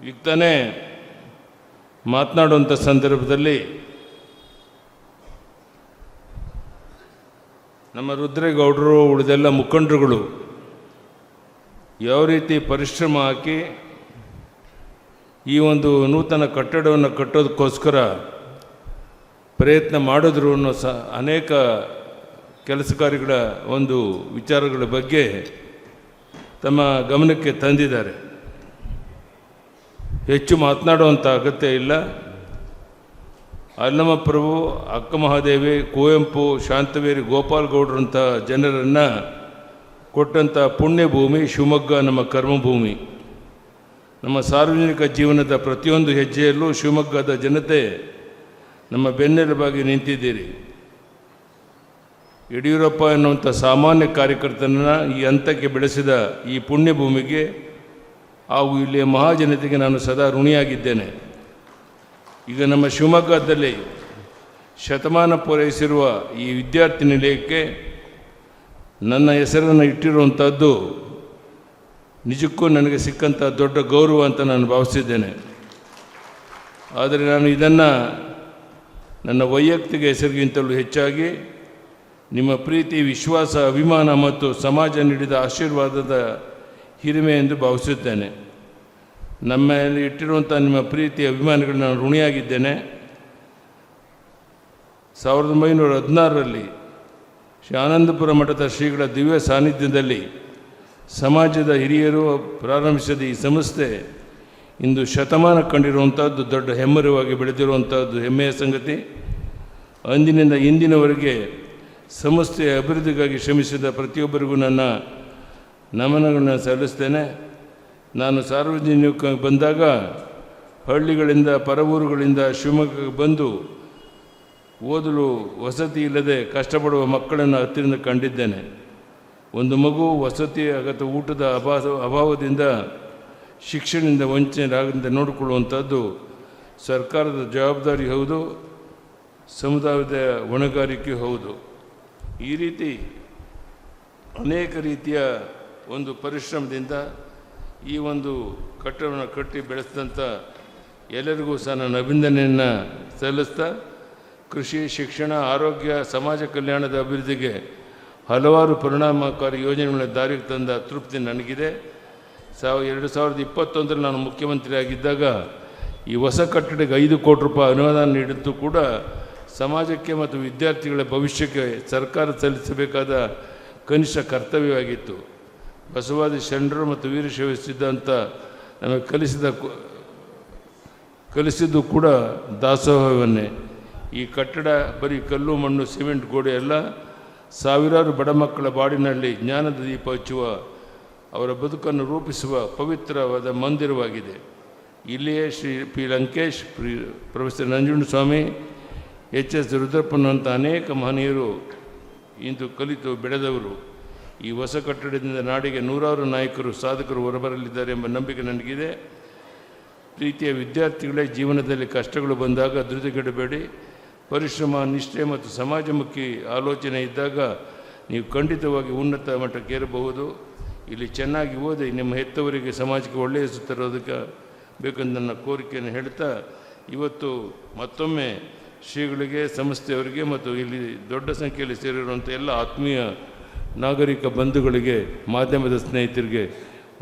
ಈಗ ತಾನೇ ಮಾತನಾಡುವಂಥ ಸಂದರ್ಭದಲ್ಲಿ ನಮ್ಮ ರುದ್ರೇಗೌಡರು ಉಳಿದೆಲ್ಲ ಮುಖಂಡರುಗಳು ಯಾವ ರೀತಿ ಪರಿಶ್ರಮ ಹಾಕಿ ಈ ಒಂದು ನೂತನ ಕಟ್ಟಡವನ್ನು ಕಟ್ಟೋದಕ್ಕೋಸ್ಕರ ಪ್ರಯತ್ನ ಮಾಡಿದ್ರು ಅನ್ನೋ ಅನೇಕ ಕೆಲಸ ಕಾರ್ಯಗಳ ಒಂದು ವಿಚಾರಗಳ ಬಗ್ಗೆ ತಮ್ಮ ಗಮನಕ್ಕೆ ತಂದಿದ್ದಾರೆ. ಹೆಚ್ಚು ಮಾತನಾಡುವಂಥ ಅಗತ್ಯ ಇಲ್ಲ. ಅಲ್ಲಮಪ್ರಭು, ಅಕ್ಕ ಮಹಾದೇವಿ, ಕುವೆಂಪು, ಶಾಂತವೇರಿ, ಗೋಪಾಲಗೌಡರಂಥ ಜನರನ್ನು ಕೊಟ್ಟಂಥ ಪುಣ್ಯಭೂಮಿ ಶಿವಮೊಗ್ಗ ನಮ್ಮ ಕರ್ಮಭೂಮಿ. ನಮ್ಮ ಸಾರ್ವಜನಿಕ ಜೀವನದ ಪ್ರತಿಯೊಂದು ಹೆಜ್ಜೆಯಲ್ಲೂ ಶಿವಮೊಗ್ಗದ ಜನತೆ ನಮ್ಮ ಬೆನ್ನೆಲುಬಾಗಿ ನಿಂತಿದ್ದೀರಿ. ಯಡಿಯೂರಪ್ಪ ಎನ್ನುವಂಥ ಸಾಮಾನ್ಯ ಕಾರ್ಯಕರ್ತನನ್ನು ಈ ಹಂತಕ್ಕೆ ಬೆಳೆಸಿದ ಈ ಪುಣ್ಯಭೂಮಿಗೆ ಹಾಗೂ ಇಲ್ಲಿಯ ಮಹಾಜನತೆಗೆ ನಾನು ಸದಾ ಋಣಿಯಾಗಿದ್ದೇನೆ. ಈಗ ನಮ್ಮ ಶಿವಮೊಗ್ಗದಲ್ಲಿ ಶತಮಾನ ಪೂರೈಸಿರುವ ಈ ವಿದ್ಯಾರ್ಥಿ ನಿಲಯಕ್ಕೆ ನನ್ನ ಹೆಸರನ್ನು ಇಟ್ಟಿರುವಂಥದ್ದು ನಿಜಕ್ಕೂ ನನಗೆ ಸಿಕ್ಕಂಥ ದೊಡ್ಡ ಗೌರವ ಅಂತ ನಾನು ಭಾವಿಸಿದ್ದೇನೆ. ಆದರೆ ನಾನು ಇದನ್ನು ನನ್ನ ವೈಯಕ್ತಿಕ ಹೆಸರಿಗಿಂತಲೂ ಹೆಚ್ಚಾಗಿ ನಿಮ್ಮ ಪ್ರೀತಿ, ವಿಶ್ವಾಸ, ಅಭಿಮಾನ ಮತ್ತು ಸಮಾಜ ನೀಡಿದ ಆಶೀರ್ವಾದದ ಹಿರಿಮೆ ಎಂದು ಭಾವಿಸುತ್ತೇನೆ. ನಮ್ಮ ಮೇಲೆ ಇಟ್ಟಿರುವಂಥ ನಿಮ್ಮ ಪ್ರೀತಿ, ಅಭಿಮಾನಿಗಳು ನಾನು ಋಣಿಯಾಗಿದ್ದೇನೆ. 1916ರಲ್ಲಿ ಶ್ರೀ ಆನಂದಪುರ ಮಠದ ಶ್ರೀಗಳ ದಿವ್ಯ ಸಾನ್ನಿಧ್ಯದಲ್ಲಿ ಸಮಾಜದ ಹಿರಿಯರು ಪ್ರಾರಂಭಿಸಿದ ಈ ಸಂಸ್ಥೆ ಇಂದು ಶತಮಾನ ಕಂಡಿರುವಂಥದ್ದು ದೊಡ್ಡ ಹೆಮ್ಮರವಾಗಿ ಬೆಳೆದಿರುವಂಥದ್ದು ಹೆಮ್ಮೆಯ ಸಂಗತಿ. ಅಂದಿನಿಂದ ಇಂದಿನವರೆಗೆ ಸಂಸ್ಥೆಯ ಅಭಿವೃದ್ಧಿಗಾಗಿ ಶ್ರಮಿಸಿದ ಪ್ರತಿಯೊಬ್ಬರಿಗೂ ನನ್ನ ನಮನಗಳನ್ನು ಸಲ್ಲಿಸ್ತೇನೆ. ನಾನು ಸಾರ್ವಜನಿಕ ಬಂದಾಗ ಹಳ್ಳಿಗಳಿಂದ, ಪರವೂರುಗಳಿಂದ ಶಿವಮೊಗ್ಗಕ್ಕೆ ಬಂದು ಓದಲು ವಸತಿ ಇಲ್ಲದೆ ಕಷ್ಟಪಡುವ ಮಕ್ಕಳನ್ನು ಹತ್ತಿರದಿಂದ ಕಂಡಿದ್ದೇನೆ. ಒಂದು ಮಗು ವಸತಿ ಅಗತ್ಯ ಊಟದ ಅಭಾವದಿಂದ ಶಿಕ್ಷಣದಿಂದ ವಂಚನೆಯಾಗದಂತೆ ನೋಡಿಕೊಳ್ಳುವಂಥದ್ದು ಸರ್ಕಾರದ ಜವಾಬ್ದಾರಿ ಹೌದು, ಸಮುದಾಯದ ಹೊಣೆಗಾರಿಕೆ ಹೌದು. ಈ ರೀತಿ ಅನೇಕ ರೀತಿಯ ಒಂದು ಪರಿಶ್ರಮದಿಂದ ಈ ಒಂದು ಕಟ್ಟಡವನ್ನು ಕಟ್ಟಿ ಬೆಳೆಸಿದಂಥ ಎಲ್ಲರಿಗೂ ಸಹ ನಾನು ಅಭಿನಂದನೆಯನ್ನು ಸಲ್ಲಿಸ್ತಾ, ಕೃಷಿ, ಶಿಕ್ಷಣ, ಆರೋಗ್ಯ, ಸಮಾಜ ಕಲ್ಯಾಣದ ಅಭಿವೃದ್ಧಿಗೆ ಹಲವಾರು ಪರಿಣಾಮಕಾರಿ ಯೋಜನೆಗಳ ದಾರಿಗೆ ತಂದ ತೃಪ್ತಿ ನನಗಿದೆ. 2021ರಲ್ಲಿ ನಾನು ಮುಖ್ಯಮಂತ್ರಿಯಾಗಿದ್ದಾಗ ಈ ಹೊಸ ಕಟ್ಟಡಕ್ಕೆ 5 ಕೋಟಿ ರೂಪಾಯಿ ಅನುದಾನ ನೀಡಿದ್ದು ಕೂಡ ಸಮಾಜಕ್ಕೆ ಮತ್ತು ವಿದ್ಯಾರ್ಥಿಗಳ ಭವಿಷ್ಯಕ್ಕೆ ಸರ್ಕಾರ ಸಲ್ಲಿಸಬೇಕಾದ ಕನಿಷ್ಠ ಕರ್ತವ್ಯವಾಗಿತ್ತು. ಬಸವಾದಿ ಶರಣರು ಮತ್ತು ವೀರಶೈವ ಸಿದ್ಧಾಂತ ನಮಗೆ ಕಲಿಸಿದ್ದು ಕೂಡ ದಾಸೋಹವನ್ನೇ. ಈ ಕಟ್ಟಡ ಬರೀ ಕಲ್ಲು, ಮಣ್ಣು, ಸಿಮೆಂಟ್ ಗೋಡೆ ಅಲ್ಲ, ಸಾವಿರಾರು ಬಡ ಮಕ್ಕಳ ಬಾಡಿನಲ್ಲಿ ಜ್ಞಾನದ ದೀಪ ಹಚ್ಚುವ, ಅವರ ಬದುಕನ್ನು ರೂಪಿಸುವ ಪವಿತ್ರವಾದ ಮಂದಿರವಾಗಿದೆ. ಇಲ್ಲಿಯೇ ಶ್ರೀ ಪಿ ಲಂಕೇಶ್, ಪ್ರೊಫೆಸರ್ ನಂಜುಂಡಸ್ವಾಮಿ, ಎಚ್.ಎಸ್. ರುದ್ರಪ್ಪನಂಥ ಅನೇಕ ಮಹನೀಯರು ಇಂದು ಕಲಿತು ಬೆಳೆದವರು. ಈ ಹೊಸ ಕಟ್ಟಡದಿಂದ ನಾಡಿಗೆ ನೂರಾರು ನಾಯಕರು, ಸಾಧಕರು ಹೊರಬರಲಿದ್ದಾರೆ ಎಂಬ ನಂಬಿಕೆ ನನಗಿದೆ. ಪ್ರೀತಿಯ ವಿದ್ಯಾರ್ಥಿಗಳೇ, ಜೀವನದಲ್ಲಿ ಕಷ್ಟಗಳು ಬಂದಾಗ ಧೃತಿಗೆಡಬೇಡಿ. ಪರಿಶ್ರಮ, ನಿಷ್ಠೆ ಮತ್ತು ಸಮಾಜಮುಖಿ ಆಲೋಚನೆ ಇದ್ದಾಗ ನೀವು ಖಂಡಿತವಾಗಿ ಉನ್ನತ ಮಟ್ಟಕ್ಕೆ ಏರಬಹುದು. ಇಲ್ಲಿ ಚೆನ್ನಾಗಿ ಓದಿ ನಿಮ್ಮ ಹೆತ್ತವರಿಗೆ, ಸಮಾಜಕ್ಕೆ ಒಳ್ಳೆಯ ಹೆಸರು ತರೋದಕ್ಕೆ ಬೇಕೆಂದು ನನ್ನ ಕೋರಿಕೆಯನ್ನು ಹೇಳ್ತಾ, ಇವತ್ತು ಮತ್ತೊಮ್ಮೆ ಶ್ರೀಗಳಿಗೆ, ಸಂಸ್ಥೆಯವರಿಗೆ ಮತ್ತು ಇಲ್ಲಿ ದೊಡ್ಡ ಸಂಖ್ಯೆಯಲ್ಲಿ ಸೇರಿರುವಂಥ ಎಲ್ಲ ಆತ್ಮೀಯ ನಾಗರಿಕ ಬಂಧುಗಳಿಗೆ, ಮಾಧ್ಯಮದ ಸ್ನೇಹಿತರಿಗೆ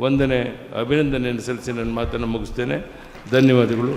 ವಂದನೆ, ಅಭಿನಂದನೆಯನ್ನು ಸಲ್ಲಿಸಿ ನನ್ನ ಮಾತನ್ನು ಮುಗಿಸ್ತೇನೆ. ಧನ್ಯವಾದಗಳು.